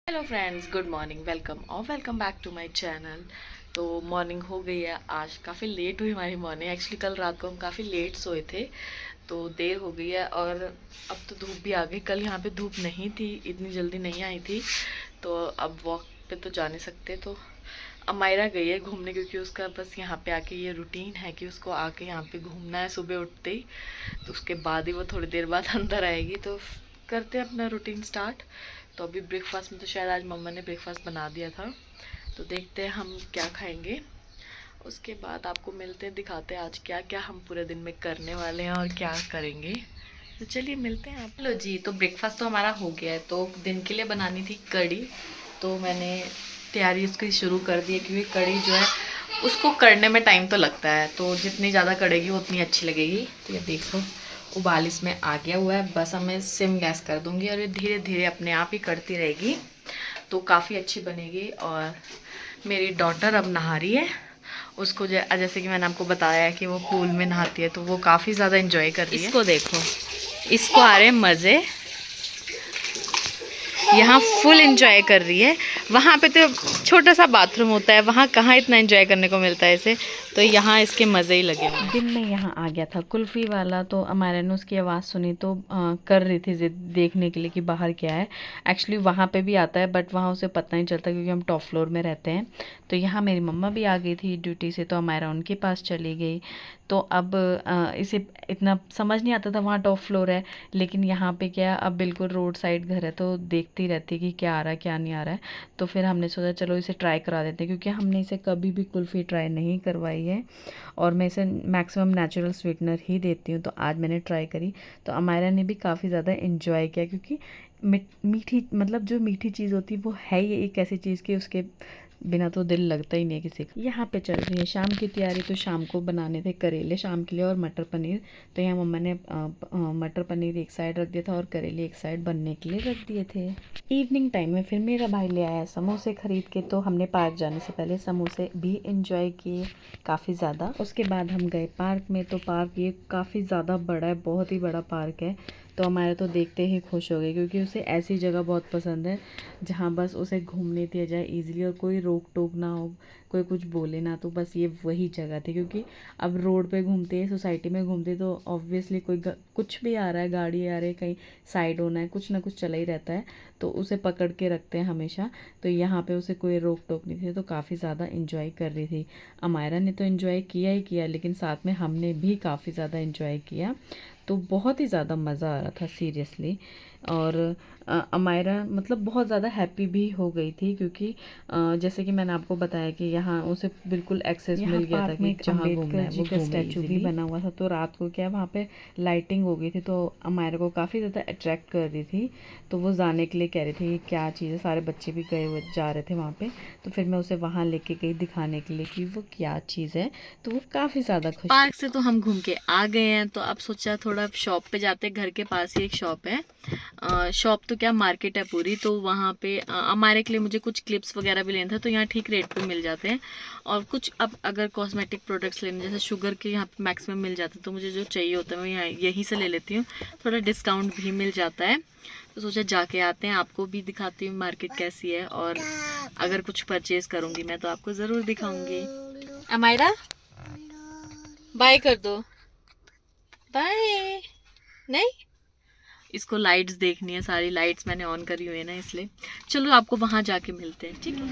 Hello friends, good morning, welcome back to my channel. तो morning हो गई है। आज काफ़ी लेट हुई हमारी मॉर्निंग। एक्चुअली कल रात को हम काफ़ी लेट सोए थे तो देर हो गई है। और अब तो धूप भी आ गई। कल यहाँ पे धूप नहीं थी, इतनी जल्दी नहीं आई थी। तो अब वॉक पे तो जा नहीं सकते। तो अमायरा गई है घूमने, क्योंकि उसका बस यहाँ पे आके ये रूटीन है कि उसको आके यहाँ पे घूमना है सुबह उठते ही। तो उसके बाद ही वो थोड़ी देर बाद अंदर आएगी। तो करते हैं अपना रूटीन स्टार्ट। तो अभी ब्रेकफास्ट में तो शायद आज मम्मा ने ब्रेकफास्ट बना दिया था। तो देखते हैं हम क्या खाएंगे। उसके बाद आपको मिलते हैं, दिखाते हैं आज क्या क्या हम पूरे दिन में करने वाले हैं और क्या करेंगे। तो चलिए मिलते हैं आप। लो जी, तो ब्रेकफास्ट तो हमारा हो गया है। तो दिन के लिए बनानी थी कड़ी। तो मैंने तैयारी उसकी शुरू कर दी है, क्योंकि कड़ी जो है उसको करने में टाइम तो लगता है। तो जितनी ज़्यादा कड़ेगी उतनी अच्छी लगेगी। तो ये देखो उबाल इसमें आ गया हुआ है। बस मैं सिम गैस कर दूंगी और ये धीरे धीरे अपने आप ही करती रहेगी। तो काफ़ी अच्छी बनेगी। और मेरी डॉटर अब नहा रही है। उसको जैसे कि मैंने आपको बताया है कि वो पूल में नहाती है, तो वो काफ़ी ज़्यादा इंजॉय कर रही है। इसको देखो, इसको आ रहे हैं मज़े। यहाँ फुल एंजॉय कर रही है। वहाँ पे तो छोटा सा बाथरूम होता है, वहाँ कहाँ इतना एंजॉय करने को मिलता है इसे। तो यहाँ इसके मज़े ही लगे हुए हैं। दिन में यहाँ आ गया था कुल्फ़ी वाला। तो अमायरा ने उसकी आवाज़ सुनी तो कर रही थी जिद देखने के लिए कि बाहर क्या है। एक्चुअली वहाँ पे भी आता है, बट वहाँ उसे पता नहीं चलता क्योंकि हम टॉप फ्लोर में रहते हैं। तो यहाँ मेरी मम्मा भी आ गई थी ड्यूटी से, तो अमायरा उनके पास चली गई। तो अब इसे इतना समझ नहीं आता था वहाँ टॉप फ्लोर है, लेकिन यहाँ पे क्या अब बिल्कुल रोड साइड घर है, तो देखती रहती है कि क्या आ रहा है क्या नहीं आ रहा है। तो फिर हमने सोचा चलो इसे ट्राई करा देते हैं, क्योंकि हमने इसे कभी भी कुल्फ़ी ट्राई नहीं करवाई है। और मैं इसे मैक्सिमम नेचुरल स्वीटनर ही देती हूँ। तो आज मैंने ट्राई करी। तो अमायरा ने भी काफ़ी ज़्यादा इन्जॉय किया, क्योंकि मीठी मतलब जो मीठी चीज़ होती है वो है ही एक ऐसी चीज़ कि उसके बिना तो दिल लगता ही नहीं है किसी का। यहाँ पे चल रही है शाम की तैयारी। तो शाम को बनाने थे करेले शाम के लिए और मटर पनीर। तो यहाँ मम्मा ने मटर पनीर एक साइड रख दिया था और करेले एक साइड बनने के लिए रख दिए थे। इवनिंग टाइम में फिर मेरा भाई ले आया समोसे खरीद के। तो हमने पार्क जाने से पहले समोसे भी इंजॉय किए काफ़ी ज़्यादा। उसके बाद हम गए पार्क में। तो पार्क ये काफ़ी ज़्यादा बड़ा है, बहुत ही बड़ा पार्क है। तो हमारे तो देखते ही खुश हो गए, क्योंकि उसे ऐसी जगह बहुत पसंद है जहाँ बस उसे घूमने दिया जाए ईज़िली और कोई रोक टोक ना हो, कोई कुछ बोले ना। तो बस ये वही जगह थी, क्योंकि अब रोड पे घूमते हैं, सोसाइटी में घूमते तो ऑब्वियसली कोई कुछ भी आ रहा है, गाड़ी आ रही है, कहीं साइड होना है, कुछ ना कुछ चला ही रहता है। तो उसे पकड़ के रखते हैं हमेशा। तो यहाँ पे उसे कोई रोक टोक नहीं थी। तो काफ़ी ज़्यादा इंजॉय कर रही थी। अमायरा ने तो इंजॉय किया ही किया, लेकिन साथ में हमने भी काफ़ी ज़्यादा इंजॉय किया। तो बहुत ही ज़्यादा मज़ा आ रहा था सीरियसली। और अमायरा मतलब बहुत ज़्यादा हैप्पी भी हो गई थी, क्योंकि जैसे कि मैंने आपको बताया कि यहाँ उसे बिल्कुल एक्सेस मिल गया था कि जहाँ घूमना है वो घूमे। स्टैचू भी बना हुआ था। तो रात को क्या वहाँ पे लाइटिंग हो गई थी, तो अमायरा को काफ़ी ज़्यादा अट्रैक्ट कर रही थी। तो वो जाने के लिए कह रही थी क्या चीज़ है। सारे बच्चे भी गए हुए जा रहे थे वहाँ पे। तो फिर मैं उसे वहाँ लेके गई दिखाने के लिए कि वो क्या चीज़ है। तो वो काफ़ी ज़्यादा खुश। पार्क से तो हम घूम के आ गए हैं। तो अब सोचा थोड़ा शॉप पे जाते हैं। घर के पास ही एक शॉप है। शॉप तो क्या मार्केट है पूरी। तो वहाँ पे हमारे के लिए मुझे कुछ क्लिप्स वगैरह भी लेना था। तो यहाँ ठीक रेट पे मिल जाते हैं। और कुछ अब अगर कॉस्मेटिक प्रोडक्ट्स लेने, जैसे शुगर के यहाँ पे मैक्सिमम मिल जाते हैं, तो मुझे जो चाहिए होता है मैं यहाँ यहीं से ले लेती हूँ। थोड़ा डिस्काउंट भी मिल जाता है। तो सोचा जाके आते हैं, आपको भी दिखाती हूँ मार्केट कैसी है। और अगर कुछ परचेज करूँगी मैं तो आपको ज़रूर दिखाऊंगी। अमायरा बाय कर दो। बाय। नहीं, इसको लाइट्स देखनी है, सारी लाइट्स मैंने ऑन करी हुई है ना, इसलिए। चलो आपको वहां जाके मिलते हैं, ठीक है।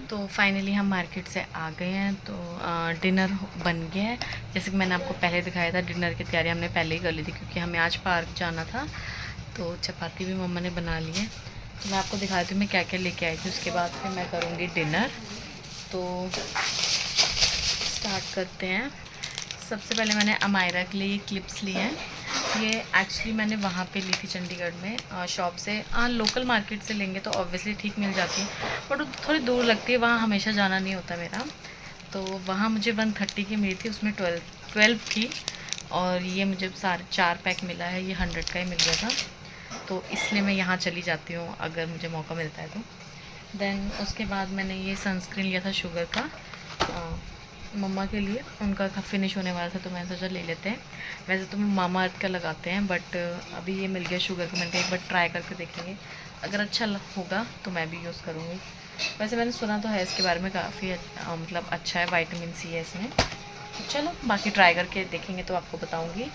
तो फाइनली हम मार्केट से आ गए हैं। तो डिनर बन गया है। जैसे कि मैंने आपको पहले दिखाया था, डिनर की तैयारी हमने पहले ही कर ली थी, क्योंकि हमें आज पार्क जाना था। तो चपाती भी मम्मा ने बना ली है। तो मैं आपको दिखाती हूँ मैं क्या क्या लेके आई थी। उसके बाद फिर मैं करूँगी डिनर। तो स्टार्ट करते हैं। सबसे पहले मैंने अमायरा के लिए ये क्लिप्स लिए हैं। ये एक्चुअली मैंने वहाँ पे ली थी चंडीगढ़ में शॉप से। लोकल मार्केट से लेंगे तो ऑब्वियसली ठीक मिल जाती है, बट थोड़ी दूर लगती है, वहाँ हमेशा जाना नहीं होता मेरा। तो वहाँ मुझे 130 की मिली थी, उसमें 12 थी। और ये मुझे सारे 4 पैक मिला है, ये 100 का ही मिल गया था। तो इसलिए मैं यहाँ चली जाती हूँ अगर मुझे मौका मिलता है तो। देन उसके बाद मैंने ये सनस्क्रीन लिया था शुगर का। मम्मा के लिए, उनका फिनिश होने वाला था तो मैंने सोचा ले लेते हैं। वैसे तो मामा अर्थ का लगाते हैं, बट अभी ये मिल गया शुगर का, मैंने कहा एक बार ट्राई करके देखेंगे, अगर अच्छा होगा तो मैं भी यूज़ करूँगी। वैसे मैंने सुना तो है इसके बारे में काफ़ी मतलब अच्छा है, विटामिन सी है इसमें। तो चलो बाकी ट्राई करके देखेंगे तो आपको बताऊँगी।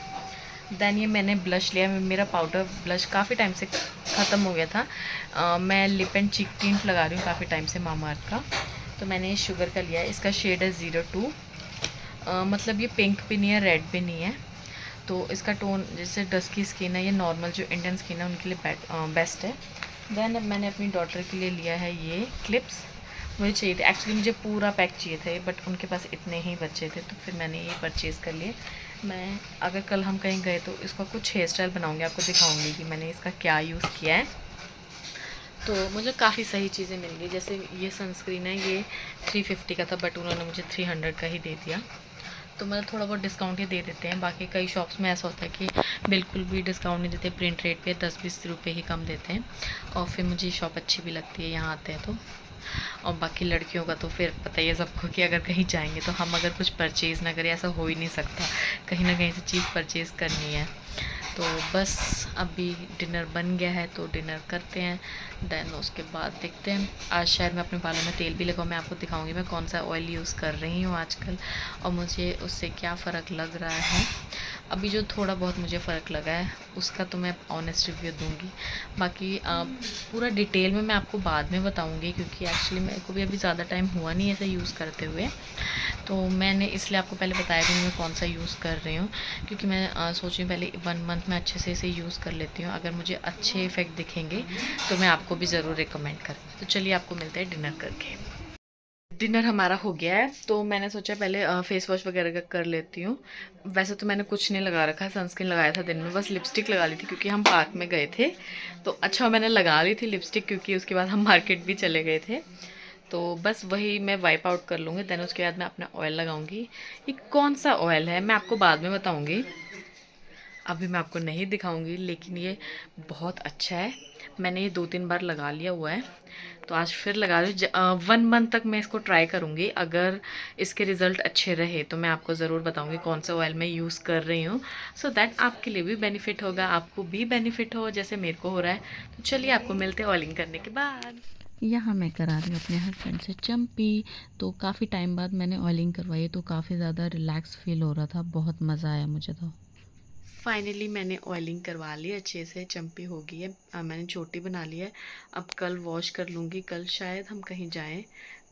देन ये मैंने ब्लश लिया, मेरा पाउडर ब्लश काफ़ी टाइम से ख़त्म हो गया था। मैं लिप एंड चीक टिंट लगा रही हूँ काफ़ी टाइम से मामा अर्थ का। तो मैंने शुगर का लिया है, इसका शेड है 02। मतलब ये पिंक भी नहीं है, रेड भी नहीं है। तो इसका टोन, जैसे डस्की स्किन है, ये नॉर्मल जो इंडियन स्किन है उनके लिए बेस्ट है। देन मैंने अपनी डॉटर के लिए लिया है ये क्लिप्स। मुझे चाहिए थे एक्चुअली, मुझे पूरा पैक चाहिए थे, बट उनके पास इतने ही बच्चे थे तो फिर मैंने ये परचेज़ कर लिए। मैं अगर कल हम कहीं गए तो इसका कुछ हेयर स्टाइल बनाऊँगी, आपको दिखाऊँगी कि मैंने इसका क्या यूज़ किया है। तो मुझे काफ़ी सही चीज़ें मिल गई। जैसे ये सनस्क्रीन है, ये 350 का था, बट उन्होंने मुझे 300 का ही दे दिया। तो मतलब थोड़ा बहुत डिस्काउंट ही दे देते हैं। बाकी कई शॉप्स में ऐसा होता है कि बिल्कुल भी डिस्काउंट नहीं देते, प्रिंट रेट पे 10-20 रुपये ही कम देते हैं। और फिर मुझे शॉप अच्छी भी लगती है, यहाँ आते हैं तो। और बाकी लड़कियों का तो फिर पता ही है सबको कि अगर कहीं जाएंगे तो हम अगर कुछ परचेज़ ना करें, ऐसा हो ही नहीं सकता, कहीं ना कहीं से चीज़ परचेज़ करनी है। तो बस अभी डिनर बन गया है तो डिनर करते हैं, देन उसके बाद देखते हैं। आज शायद मैं अपने बालों में तेल भी लगाऊँ, मैं आपको दिखाऊंगी मैं कौन सा ऑयल यूज़ कर रही हूँ आजकल और मुझे उससे क्या फ़र्क लग रहा है। अभी जो थोड़ा बहुत मुझे फ़र्क लगा है उसका तो मैं ऑनेस्ट रिव्यू दूंगी। बाकी पूरा डिटेल में मैं आपको बाद में बताऊंगी, क्योंकि एक्चुअली मेरे को भी अभी ज़्यादा टाइम हुआ नहीं ऐसे यूज़ करते हुए। तो मैंने इसलिए आपको पहले बताया भी मैं कौन सा यूज़ कर रही हूँ, क्योंकि मैं सोची पहले 1 मंथ में अच्छे से इसे यूज़ कर लेती हूँ। अगर मुझे अच्छे इफ़ेक्ट दिखेंगे तो मैं आपको भी ज़रूर रिकमेंड करूँगी। तो चलिए आपको मिलते हैं डिनर करके। डिनर हमारा हो गया है तो मैंने सोचा पहले फेस वॉश वगैरह का कर लेती हूँ। वैसे तो मैंने कुछ नहीं लगा रखा है, सनस्क्रीन लगाया था दिन में, बस लिपस्टिक लगा ली थी क्योंकि हम पार्क में गए थे। तो अच्छा मैंने लगा ली थी लिपस्टिक, क्योंकि उसके बाद हम मार्केट भी चले गए थे। तो बस वही मैं वाइप आउट कर लूँगी, देन उसके बाद मैं अपना ऑयल लगाऊंगी। ये कौन सा ऑयल है मैं आपको बाद में बताऊँगी, अभी मैं आपको नहीं दिखाऊंगी, लेकिन ये बहुत अच्छा है। मैंने ये 2-3 बार लगा लिया हुआ है तो आज फिर लगा रही हूँ। 1 मंथ तक मैं इसको ट्राई करूँगी, अगर इसके रिज़ल्ट अच्छे रहे तो मैं आपको ज़रूर बताऊँगी कौन सा ऑयल मैं यूज़ कर रही हूँ, सो दैट आपके लिए भी बेनिफिट होगा, आपको भी बेनिफिट हो जैसे मेरे को हो रहा है। तो चलिए आपको मिलते हैं ऑयलिंग करने के बाद। यहाँ मैं करा रही हूँ अपने हस्बैंड से चम्पी। तो काफ़ी टाइम बाद मैंने ऑयलिंग करवाई तो काफ़ी ज़्यादा रिलैक्स फील हो रहा था, बहुत मज़ा आया मुझे तो। फाइनली मैंने ऑयलिंग करवा ली अच्छे से, चम्पी हो गई है। मैंने छोटी बना ली है, अब कल वॉश कर लूँगी। कल शायद हम कहीं जाएं,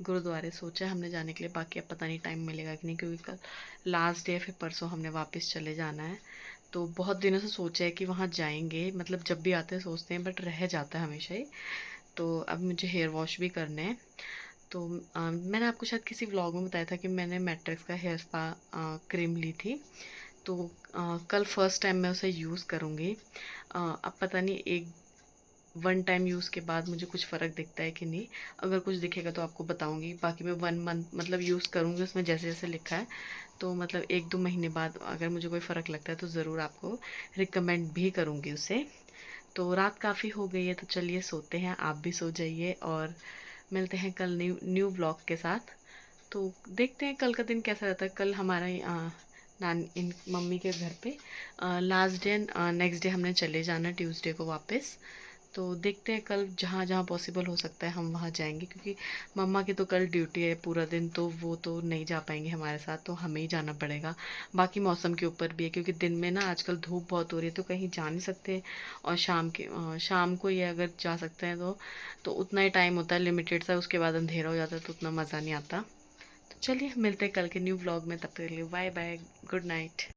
गुरुद्वारे सोचा है हमने जाने के लिए, बाकी अब पता नहीं टाइम मिलेगा कि नहीं, क्योंकि कल लास्ट डे, फिर परसों हमने वापस चले जाना है। तो बहुत दिनों से सोचा है कि वहाँ जाएंगे, मतलब जब भी आते हैं सोचते हैं, बट रह जाता है हमेशा ही। तो अब मुझे हेयर वॉश भी करने हैं। तो मैंने आपको शायद किसी व्लॉग में बताया था कि मैंने मैट्रिक्स का हेयर स्पा क्रीम ली थी। तो कल फर्स्ट टाइम मैं उसे यूज़ करूँगी। अब पता नहीं एक 1 टाइम यूज़ के बाद मुझे कुछ फ़र्क दिखता है कि नहीं, अगर कुछ दिखेगा तो आपको बताऊँगी। बाकी मैं 1 मंथ मतलब यूज़ करूँगी उसमें जैसे जैसे लिखा है। तो मतलब 1-2 महीने बाद अगर मुझे कोई फ़र्क लगता है तो ज़रूर आपको रिकमेंड भी करूँगी उसे। तो रात काफ़ी हो गई है तो चलिए सोते हैं, आप भी सो जाइए और मिलते हैं कल न्यू व्लॉग के साथ। तो देखते हैं कल का दिन कैसा रहता है। कल हमारा नान इन मम्मी के घर पे लास्ट डे, नेक्स्ट डे हमने चले जाना ट्यूसडे को वापस। तो देखते हैं कल जहाँ जहाँ पॉसिबल हो सकता है हम वहाँ जाएंगे, क्योंकि मम्मा की तो कल ड्यूटी है पूरा दिन, तो वो तो नहीं जा पाएंगे हमारे साथ, तो हमें ही जाना पड़ेगा। बाकी मौसम के ऊपर भी है, क्योंकि दिन में ना आजकल धूप बहुत हो रही है तो कहीं जा नहीं सकते। और शाम को ये अगर जा सकते हैं तो उतना ही टाइम होता है लिमिटेड सा, उसके बाद अंधेरा हो जाता है तो उतना मज़ा नहीं आता। तो चलिए मिलते हैं कल के न्यू व्लॉग में, तब तक के लिए बाय बाय, गुड नाइट।